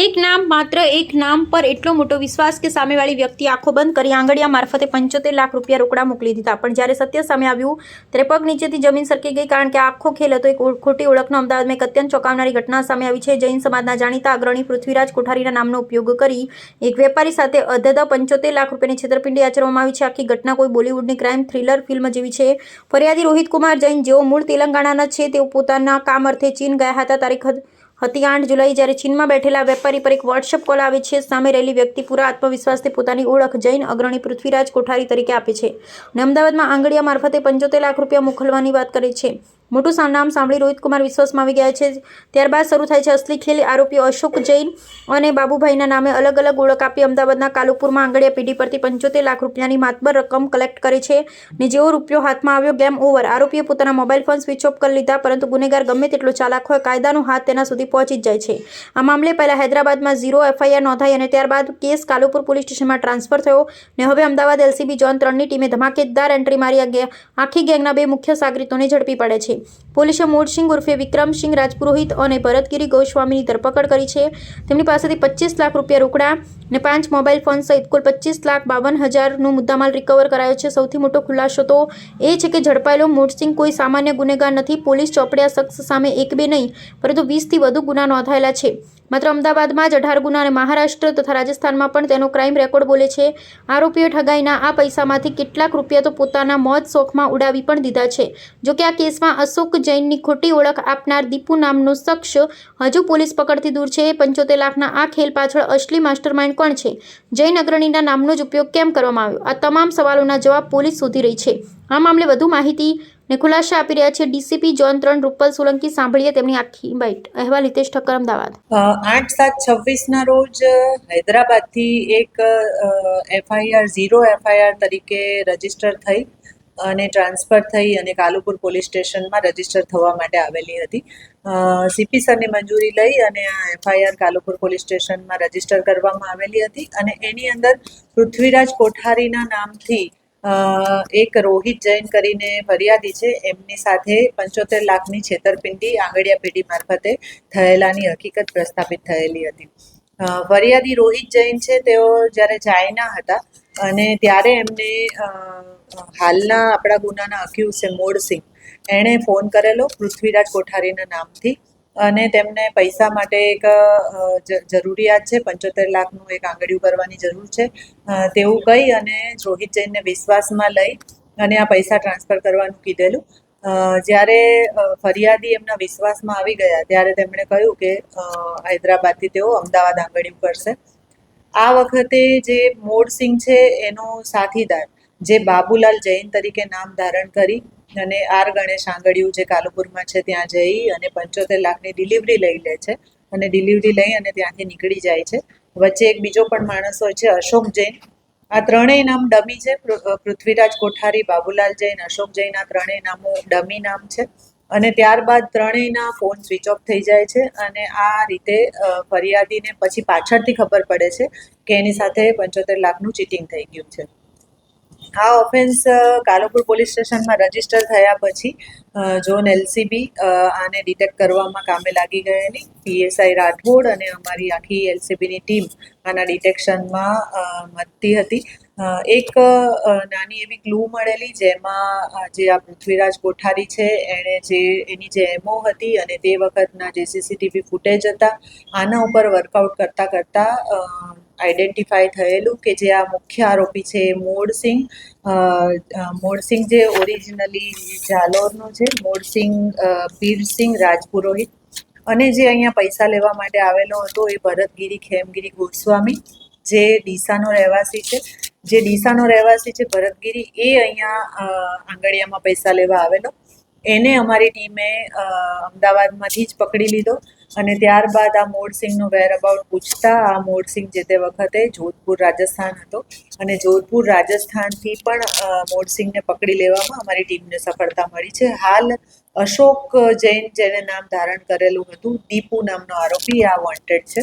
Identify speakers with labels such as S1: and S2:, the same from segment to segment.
S1: માત્ર એક નામ પર એટલો મોટો વિશ્વાસ કે સામેવાળી વ્યક્તિ આંખો બંધ કરી આંગળીયા મારફતે 75 લાખ રૂપિયા રોકડા મોકલી દીધા. પણ જ્યારે સત્ય સામે આવ્યું ત્યારે પગ નીચેથી જમીન સરકી ગઈ, કારણ કે આખો ખેલ હતો એક ખોટી ઓળખનો. અમદાવાદમાં એક અત્યંત ચોંકાવનારી ઘટના સામે આવી છે. જૈન સમાજના જાણીતા અગ્રણી પૃથ્વીરાજ કોઠારીના નામનો ઉપયોગ કરી એક વેપારી સાથે અધધ 75 લાખ રૂપિયાની છેતરપિંડી આચરવામાં આવી છે. આખી ઘટના કોઈ બોલિવૂડની ક્રાઇમ થ્રિલર ફિલ્મ જેવી છે. ફરિયાદી રોહિત કુમાર જૈન, જેઓ મૂળ તેલંગાણાના છે, તેઓ પોતાના કામ અર્થે ચીન ગયા હતા. તારીખ હતી 8 જુલાઈ. જ્યારે ચીનમાં બેઠેલા વેપારી પર એક વોટ્સએપ કોલ આવે છે. સામે રહેલી વ્યક્તિ પૂરા આત્મવિશ્વાસથી પોતાની ઓળખ જૈન અગ્રણી પૃથ્વીરાજ કોઠારી તરીકે આપે છે અને અમદાવાદમાં આંગળીયા મારફતે 75 લાખ રૂપિયા મોકલવાની વાત કરે છે. મોટું નામ સાંભળી રોહિત કુમાર વિશ્વાસમાં આવી ગયા છે. ત્યારબાદ શરૂ થાય છે અસલી ખેલ. આરોપીઓ અશોક જૈન અને બાબુભાઈના નામે અલગ અલગ ઓળખ આપી અમદાવાદના કાલુપુરમાં આંગળીયા પેઢી પરથી 75 લાખ રૂપિયાની માતબર રકમ કલેક્ટ કરે છે અને જેવો રૂપિયો હાથમાં આવ્યો, ગેમ ઓવર. આરોપીએ પોતાના મોબાઈલ ફોન સ્વિચ ઓફ કરી લીધા, પરંતુ ગુનેગાર ગમે તેટલો ચાલાક હોય, કાયદાનો હાથ તેના સુધી પહોંચી જ જાય છે. આ મામલે પહેલા હૈદરાબાદમાં 0 FIR નોંધાઈ અને ત્યારબાદ કેસ કાલુપુર પોલીસ સ્ટેશનમાં ટ્રાન્સફર થયો અને હવે અમદાવાદ LCB ઝોન 3ની ટીમે ધમાકેદાર એન્ટ્રી મારી આખી ગેંગના 2 મુખ્ય સાગરીતોને ઝડપી પાડે છે. પોલીસે મોડસિંહ ઉર્ફે વિક્રમસિંહ રાજપુરોહિત અને ભરતગીરી ગોસ્વામીની ધરપકડ કરી છે. તેમની પાસેથી 25 લાખ રૂપિયા રોકડા અને 5 મોબાઈલ ફોન સહિત કુલ 25,52,000નો મુદ્દામાલ રિકવર કરાયો છે. સૌથી મોટો ખુલાસો તો એ છે કે ઝડપાયેલો મોડસિંહ કોઈ સામાન્ય ગુનેગાર નથી. પોલીસ ચોપડે આ શખ્સ સામે 1-2 નહીં, પરંતુ 20થી વધુ ગુના નોંધાયેલા છે. માત્ર અમદાવાદમાં જ 18 ગુના અને મહારાષ્ટ્ર તથા રાજસ્થાનમાં પણ તેનો ક્રાઇમ રેકોર્ડ બોલે છે. આરોપીઓ ઠગાઈના આ પૈસામાંથી કેટલાક રૂપિયા તો પોતાના મોજ શોખમાં ઉડાવી પણ દીધા છે. જોકે આ કેસમાં અશોક જૈનની ખોટી ઓળખ આપનાર દીપુ નામનો શખ્સ હજુ પોલીસ પકડથી દૂર છે. 75 લાખના આ ખેલ પાછળ અસલી માસ્ટરમાઇન્ડ કોણ છે? જૈન અગ્રણીના નામનો જ ઉપયોગ કેમ કરવામાં આવ્યો? આ તમામ સવાલોના જવાબ પોલીસ શોધી રહી છે. આ મામલે વધુ માહિતી ને ખુલાસા આપી રહ્યા છે DCP ઝોન 3 રૂપલ સોલંકી. સાંભળીએ તેમની આખી બાઇટ. અહેવાલ હિતેશ ઠક્કર, અમદાવાદ.
S2: 8/7/26ના રોજ હૈદરાબાદથી એક ઝીરો FIR તરીકે રજીસ્ટર થઈ અને ટ્રાન્સફર થઈ અને કાલુપુર પોલીસ સ્ટેશનમાં રજીસ્ટર થવા માટે આવેલી હતી. CP સરની મંજૂરી લઈ અને આ FIR કાલુપુર પોલીસ સ્ટેશનમાં રજીસ્ટર કરવામાં આવેલી હતી અને એની અંદર પૃથ્વીરાજ કોઠારીના નામથી એક રોહિત જૈન કરીને ફરિયાદી છે, એમની સાથે 75 લાખની છેતરપિંડી આંગળીયા પેઢી મારફતે થયેલાની હકીકત પ્રસ્થાપિત થયેલી હતી. ફરિયાદી રોહિત જૈન છે, તેઓ જ્યારે ચાઇના હતા અને ત્યારે એમને હાલના આપણા ગુનાના અક્યુઝ છે મોડસિંહ, એણે ફોન કરેલો પૃથ્વીરાજ કોઠારીના નામથી અને તેમને પૈસા માટે એક જરૂરિયાત છે, 75 લાખનું એક આંગળીયું કરવાની જરૂર છે તેવું કહી અને રોહિત જૈનને વિશ્વાસમાં લઈ અને આ પૈસા ટ્રાન્સફર કરવાનું કીધેલું. જ્યારે ફરિયાદી એમના વિશ્વાસમાં આવી ગયા ત્યારે તેમણે કહ્યું કે હૈદરાબાદથી તેઓ અમદાવાદ આંગળીયું કરશે. આ વખતે જે મોડસિંહ છે એનો સાથીદાર જે બાબુલાલ જૈન તરીકે નામ ધારણ કરી અને આર ગણેશ આંગળીયું જે કાલુપુરમાં છે ત્યાં જઈ અને 75 લાખની ડિલિવરી લઈ લે છે અને ડિલિવરી લઈ અને ત્યાંથી નીકળી જાય છે. વચ્ચે એક બીજો પણ માણસ હોય છે અશોક જૈન. આ ત્રણેય નામ ડમી છે. પૃથ્વીરાજ કોઠારી, બાબુલાલ જૈન, અશોક જૈન, આ ત્રણેય નામો ડમી નામ છે અને ત્યારબાદ ત્રણેયના ફોન સ્વિચ ઓફ થઈ જાય છે અને આ રીતે ફરિયાદીને પછી પાછળથી ખબર પડે છે કે એની સાથે 75 લાખનું ચીટિંગ થઈ ગયું છે. આ ઓફેન્સ કાલુપુર પોલીસ સ્ટેશનમાં રજીસ્ટર થયા પછી ઝોન LCB આને ડિટેક્ટ કરવામાં કામે લાગી ગયેલી. PSI રાઠોડ અને અમારી આખી LCBની ટીમ આના ડિટેક્શનમાં મથતી હતી. એક નાની એવી ક્લૂ મળેલી જેમાં જે આ પૃથ્વીરાજ કોઠારી છે એણે એની જે MO હતી અને તે વખતના જે CCTV ફૂટેજ હતા આના ઉપર વર્કઆઉટ કરતાં આઈડેન્ટિફાય થયેલું કે જે આ મુખ્ય આરોપી છે મોડસિંહ જે ઓરિજિનલી જાલોરનો છે, મોડસિંહ પીરસિંહ રાજપુરોહિત, અને જે અહીંયા પૈસા લેવા માટે આવેલો હતો એ ભરતગીરી ખેમગીરી ગોસ્વામી જે ડીસાનો રહેવાસી છે. જે ડીસાનો રહેવાસી છે ભરતગીરી, એ અહીંયા આંગળીયામાં પૈસા લેવા આવેલો. એને અમારી ટીમે અમદાવાદમાંથી જ પકડી લીધો અને ત્યારબાદ આ મોડસિંહનો વેરઅબાઉટ પૂછતા આ મોડસિંહ જે તે વખતે જોધપુર રાજસ્થાન હતો અને જોધપુર રાજસ્થાનથી પણ મોડસિંહને પકડી લેવામાં અમારી ટીમને સફળતા મળી છે. હાલ અશોક જૈન જેને નામ ધારણ કરેલું હતું, દીપુ નામનો આરોપી આ વોન્ટેડ છે.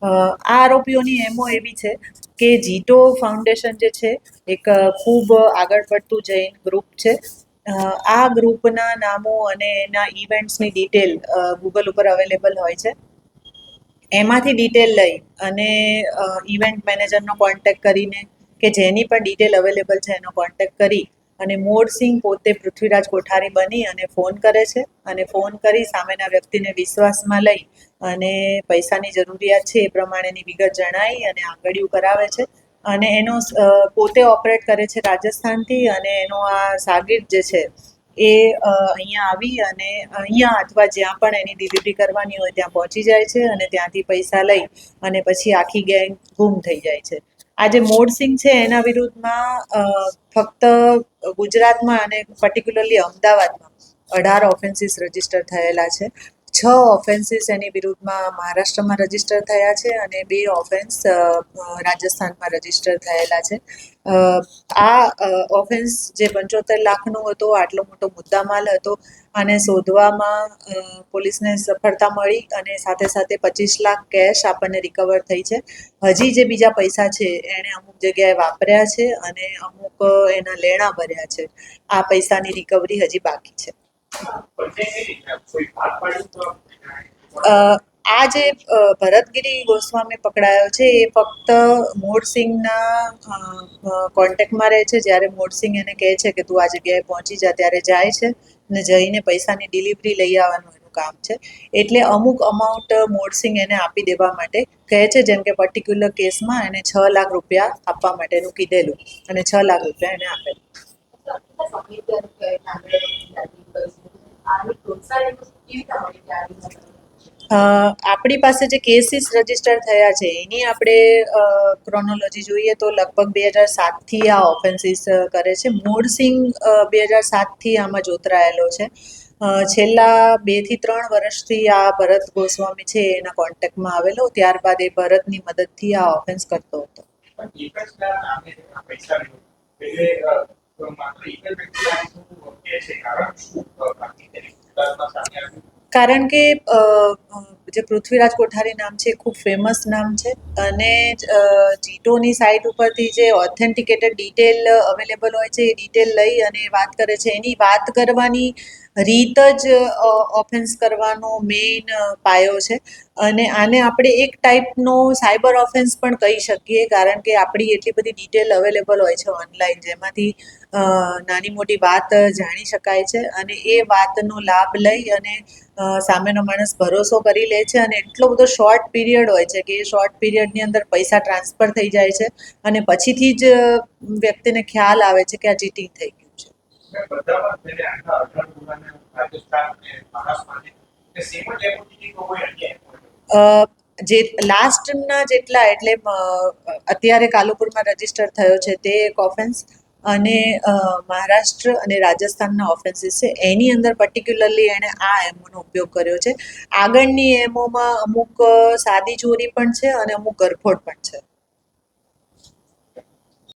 S2: આ આરોપીઓની MO એવી છે કે જીટો ફાઉન્ડેશન જે છે એક ખૂબ આગળ પડતું જૈન ગ્રુપ છે. આ ગ્રુપના નામો અને એના ઇવેન્ટ્સની ડિટેલ ગૂગલ ઉપર અવેલેબલ હોય છે. એમાંથી ડિટેલ લઈ અને ઇવેન્ટ મેનેજરનો કોન્ટેક્ટ કરીને કે જેની પણ ડિટેલ અવેલેબલ છે એનો કોન્ટેક્ટ કરી અને મોડસિંહ પોતે પૃથ્વીરાજ કોઠારી બની અને ફોન કરે છે અને ફોન કરી સામેના વ્યક્તિને વિશ્વાસમાં લઈ અને પૈસાની જરૂરિયાત છે એ પ્રમાણેની વિગત જણાવી અને આંગળીઓ કરાવે છે અને એનો પોતે ઓપરેટ કરે છે રાજસ્થાનથી અને એનો આ સાગીર જે છે એ અહીંયા આવી અને અહીંયા અથવા જ્યાં પણ એની ડિલિવરી કરવાની હોય ત્યાં પહોંચી જાય છે અને ત્યાંથી પૈસા લઈ અને પછી આખી ગેંગ ગુમ થઈ જાય છે. આ જે મોડસિંહ છે એના વિરુદ્ધમાં ફક્ત ગુજરાતમાં અને પર્ટિક્યુલરલી અમદાવાદમાં 18 ઓફેન્સીસ રજીસ્ટર થયેલા છે. 6 ઓફેન્સીસ એની વિરુદ્ધમાં મહારાષ્ટ્રમાં રજીસ્ટર થયા છે અને 2 ઓફેન્સ રાજસ્થાનમાં રજીસ્ટર થયેલા છે. આ ઓફેન્સ જે 75 લાખનો હતો, આટલો મોટો મુદ્દામાલ હતો અને શોધવામાં પોલીસને સફળતા મળી અને સાથે સાથે 25 લાખ કેશ આપણને રિકવર થઈ છે. હજી જે બીજા પૈસા છે એણે અમુક જગ્યાએ વાપર્યા છે અને અમુક એના લેણા ભર્યા છે. આ પૈસાની રિકવરી હજી બાકી છે. આ જે ભરતગીરી ગોસ્વામી પકડાયો છે એ ફક્ત મોડસિંહના કોન્ટેક્ટમાં રહે છે. જ્યારે મોડસિંહ એને કહે છે કે તું આ જગ્યાએ પહોંચી જા ત્યારે જાય છે અને જઈને પૈસાની ડિલિવરી લઈ આવવાનું એનું કામ છે. એટલે અમુક અમાઉન્ટ મોડસિંહ એને આપી દેવા માટે કહે છે, જેમ કે પર્ટિક્યુલર કેસમાં એને 6 લાખ રૂપિયા આપવા માટેનું કીધેલું અને 6 લાખ રૂપિયા એને આપેલું. આપણી પાસે જે કેસીસ રજીસ્ટર થયા છે એની આપણે ક્રોનોલોજી જોઈએ તો લગભગ 2007થી આ ઓફેન્સીસ કરે છે. મોડસિંહ 2007થી આમાં જોતરાયેલો છે. છેલ્લા 2 થી 3 વર્ષથી આ ભરત ગોસ્વામી છે એના કોન્ટેક્ટમાં આવેલો, ત્યારબાદ એ ભરતની મદદથી આ ઓફેન્સ કરતો હતો. કારણ કે જે પૃથ્વીરાજ કોઠારી નામ છે એ ખૂબ ફેમસ નામ છે અને જીટોની સાઇટ ઉપરથી જે ઓથેન્ટિકેટેડ ડિટેલ અવેલેબલ હોય છે એ ડિટેલ લઈ અને વાત કરે છે. એની વાત કરવાની રીત જ ઓફેન્સ કરવાનો મેઇન પાયો છે અને આને આપણે એક ટાઈપનો સાયબર ઓફેન્સ પણ કહી શકીએ, કારણ કે આપણી એટલી બધી ડિટેલ અવેલેબલ હોય છે ઓનલાઈન, જેમાંથી નાની મોટી વાત જાણી શકાય છે અને એ વાતનો લાભ લઈ અને સામેનો માણસ ભરોસો કરી લે છે અને એટલો બધો શોર્ટ પીરિયડ હોય છે કે એ શોર્ટ પીરિયડની અંદર પૈસા ટ્રાન્સફર થઈ જાય છે અને પછીથી જ વ્યક્તિને ખ્યાલ આવે છે કે આ ચીટિંગ થઈ ગયું છે. જે લાસ્ટના જેટલા એટલે અત્યારે કાલુપુરમાં રજીસ્ટર થયો છે તે એક ઓફેન્સ અને મહારાષ્ટ્ર અને રાજસ્થાનના ઓફેન્સીસ છે. એની અંદર પર્ટિક્યુલરલી એણે આ એમોનો ઉપયોગ કર્યો છે. આગળની એમોમાં અમુક સાદી ચોરી પણ છે અને અમુક ગરફોડ પણ છે.